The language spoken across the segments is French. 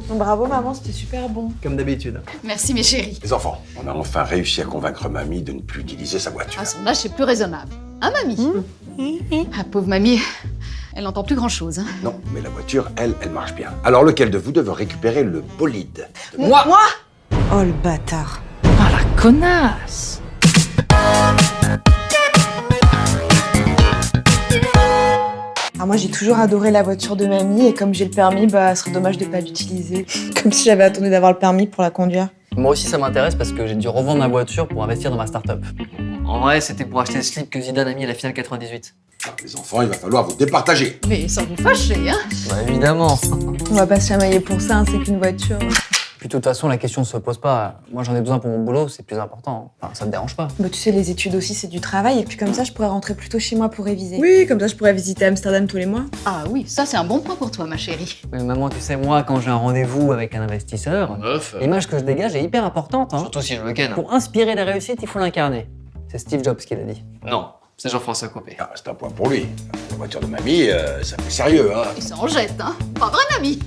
Bravo maman, c'était super bon. Comme d'habitude. Merci mes chéris. Les enfants, on a enfin réussi à convaincre mamie de ne plus utiliser sa voiture. À son âge, c'est plus raisonnable. Hein, mamie Ah, pauvre mamie, elle n'entend plus grand-chose. Hein. Non, mais la voiture, elle marche bien. Alors lequel de vous deux veut récupérer le bolide? Moi Oh le bâtard. Ah, la connasse! Alors moi j'ai toujours adoré la voiture de mamie et comme j'ai le permis, ce serait dommage de pas l'utiliser. Comme si j'avais attendu d'avoir le permis pour la conduire. Moi aussi, ça m'intéresse parce que j'ai dû revendre ma voiture pour investir dans ma start-up. En vrai, c'était pour acheter le slip que Zidane a mis à la finale 98. Les enfants, il va falloir vous départager. Mais sans vous fâcher, hein. Bah évidemment. On va pas se chamailler pour ça, hein, c'est qu'une voiture. Puis de toute façon, la question se pose pas. Moi, j'en ai besoin pour mon boulot, c'est plus important. Enfin, ça me dérange pas. Tu sais, les études aussi c'est du travail et puis comme ça je pourrais rentrer plus tôt chez moi pour réviser. Oui, comme ça je pourrais visiter Amsterdam tous les mois. Ah oui, ça c'est un bon point pour toi, ma chérie. Mais maman, tu sais, moi, quand j'ai un rendez-vous avec un investisseur, l'image que je dégage est hyper importante. Hein. Surtout si je le ken. Pour inspirer la réussite, il faut l'incarner. C'est Steve Jobs qui l'a dit. Non, c'est Jean-François Copé. Ah, c'est un point pour lui. La voiture de mamie, ça fait sérieux, hein. Il s'en jette, hein. Pas vrai, mamie.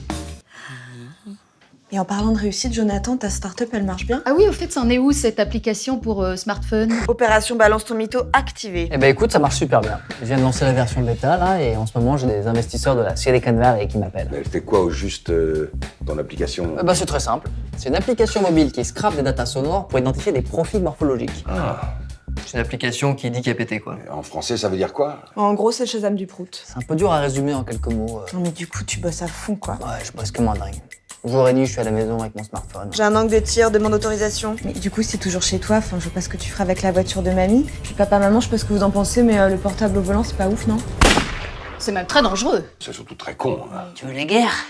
Et en parlant de réussite, Jonathan, ta start-up elle marche bien? Ah oui, au fait, c'en est où cette application pour smartphone? Opération balance ton mytho activée. Eh ben écoute, ça marche super bien. Je viens de lancer la version bêta, là, et en ce moment, j'ai des investisseurs de la Silicon Valley qui m'appellent. Mais elle fait quoi au juste dans l'application? C'est très simple. C'est une application mobile qui scrape des datas sonores pour identifier des profils morphologiques. Ah. C'est une application qui dit qu'il a pété, quoi. En français, ça veut dire quoi? En gros c'est le Shazam du prout. C'est un peu dur à résumer en quelques mots. Non mais du coup tu bosses à fond quoi. Ouais, je bosse comme un dingue. Jour et nuit, je suis à la maison avec mon smartphone. J'ai un angle de tir, demande autorisation. Mais du coup, c'est toujours chez toi. Enfin, je vois pas ce que tu feras avec la voiture de mamie. Puis papa, maman, je sais pas ce que vous en pensez, mais le portable au volant, c'est pas ouf, non? C'est même très dangereux. C'est surtout très con, hein. Tu veux la guerre?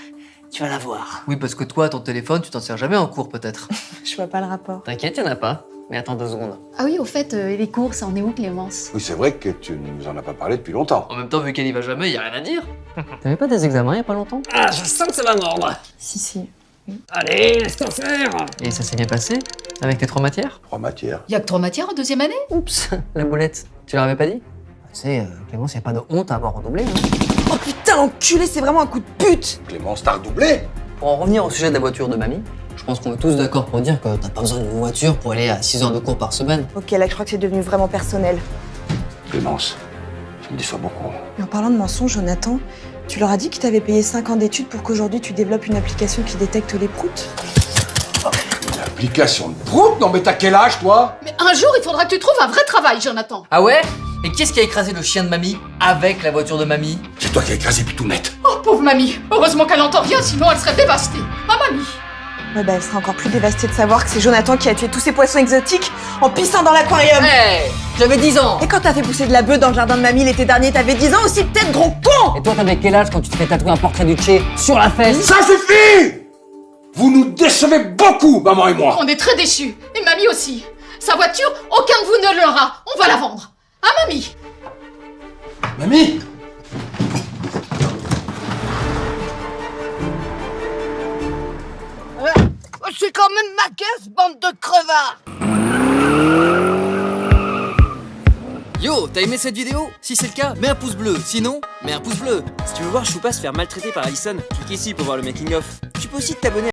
Tu vas la voir. Oui, parce que toi, ton téléphone, tu t'en sers jamais en cours, peut-être. Je vois pas le rapport. T'inquiète, y'en a pas. Mais attends 2 secondes. Ah oui, au fait, les courses, en est où, Clémence? Oui, c'est vrai que tu nous en as pas parlé depuis longtemps. En même temps, vu qu'elle y va jamais, y a rien à dire. T'avais pas des examens il y a pas longtemps? Ah, je sens que ça va mordre. Si. Allez, laisse-toi faire. Et ça s'est bien passé? Avec tes 3 matières? 3 matières. Y a que 3 matières en deuxième année? Oups, la boulette. Tu leur avais pas dit? Tu sais, Clémence, y a pas de honte à avoir redoublé. Hein. Oh putain, l'enculé, c'est vraiment un coup de pute! Clémence, t'as redoublé? Pour en revenir au sujet de la voiture de mamie, je pense qu'on est tous d'accord pour dire que t'as pas besoin d'une voiture pour aller à 6 heures de cours par semaine. Ok, là, je crois que c'est devenu vraiment personnel. Clémence, tu me déçois beaucoup. Et en parlant de mensonges, Jonathan, tu leur as dit que t'avais payé 5 ans d'études pour qu'aujourd'hui tu développes une application qui détecte les proutes? Une application de prout? Non mais t'as quel âge, toi? Mais un jour, il faudra que tu trouves un vrai travail, Jonathan. Ah ouais? Et qui est-ce qui a écrasé le chien de mamie avec la voiture de mamie? C'est toi qui as écrasé Pitounette. Oh, pauvre mamie. Heureusement qu'elle n'entend rien, sinon elle serait dévastée. Ma mamie. Ouais, elle sera encore plus dévastée de savoir que c'est Jonathan qui a tué tous ces poissons exotiques en pissant dans l'aquarium. Hey, j'avais 10 ans. Et quand t'as fait pousser de la bœuf dans le jardin de mamie l'été dernier, t'avais 10 ans aussi, peut-être, gros con! Et toi, t'avais quel âge quand tu te fais tatouer un portrait du Tché sur la fesse? Ça suffit! Vous nous décevez beaucoup, maman et moi. On est très déçus. Et mamie aussi. Sa voiture, aucun de vous ne l'aura. On va la vendre. Hein, mamie? Mamie! C'est quand même ma caisse, bande de crevards! Yo, t'as aimé cette vidéo? Si c'est le cas, mets un pouce bleu. Sinon, mets un pouce bleu. Si tu veux voir Choupa se faire maltraiter par Alison, clique ici pour voir le making of. Tu peux aussi t'abonner